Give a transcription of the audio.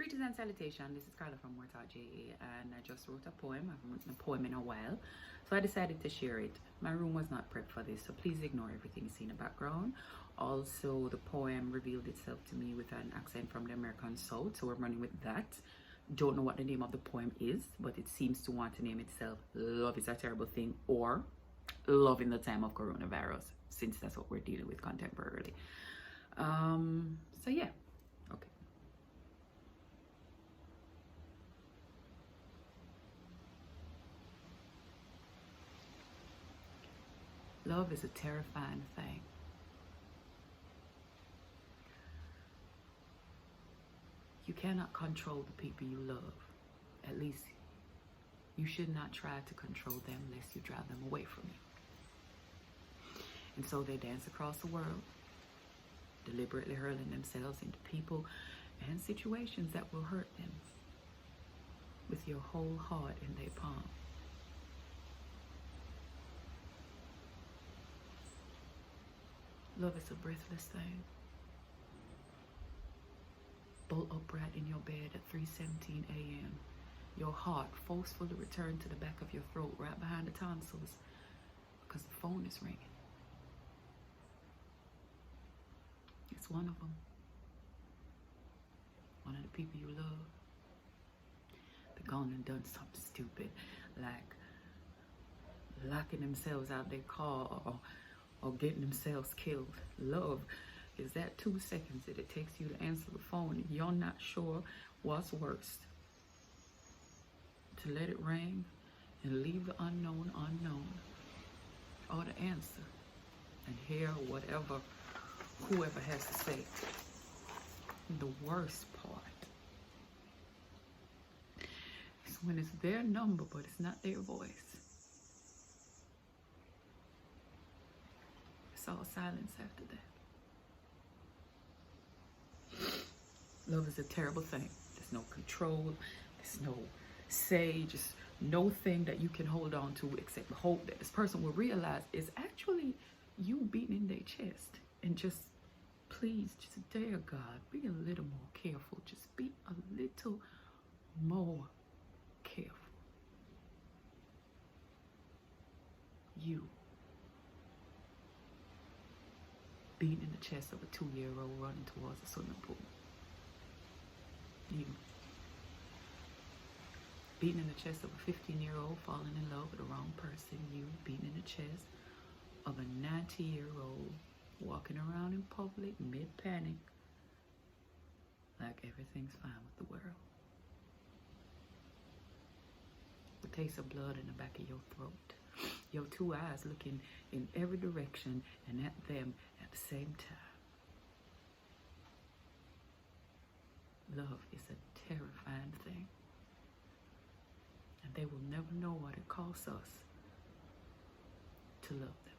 Greetings and salutation. This is Carla from Mortal JA, and I just wrote a poem. I haven't written a poem in a while, so I decided to share it. My room was not prepped for this, so please ignore everything you see in the background. Also, the poem revealed itself to me with an accent from the American South, so we're running with that. Don't know what the name of the poem is, but it seems to want to name itself Love is a Terrible Thing or Love in the Time of Coronavirus, since that's what we're dealing with contemporarily. So yeah, okay. Love is a terrifying thing. You cannot control the people you love. At least you should not try to control them lest you drive them away from you. And so they dance across the world, deliberately hurling themselves into people and situations that will hurt them with your whole heart in their palm. Love is a breathless thing. Bolt upright in your bed at 3:17 a.m. Your heart forcefully returned to the back of your throat, right behind the tonsils, because the phone is ringing. It's one of them. One of the people you love. They're gone and done something stupid, like locking themselves out their car or getting themselves killed. Love is that 2 seconds that it takes you to answer the phone and you're not sure what's worst. To let it ring and leave the unknown unknown, or to answer and hear whoever has to say. The worst part is when it's their number but it's not their voice. It's all silence after that. Love is a terrible thing. There's no control. There's no say. Just no thing that you can hold on to except the hope that this person will realize is actually you beating in their chest. And just, please, just dear God, be a little more careful. Just be a little more careful. You beating in the chest of a 2-year-old running towards a swimming pool. You beating in the chest of a 15-year-old falling in love with the wrong person. You beating in the chest of a 90-year-old walking around in public mid-panic like everything's fine with the world. The taste of blood in the back of your throat. Your 2 eyes looking in every direction and at them at the same time. Love is a terrifying thing. And they will never know what it costs us to love them.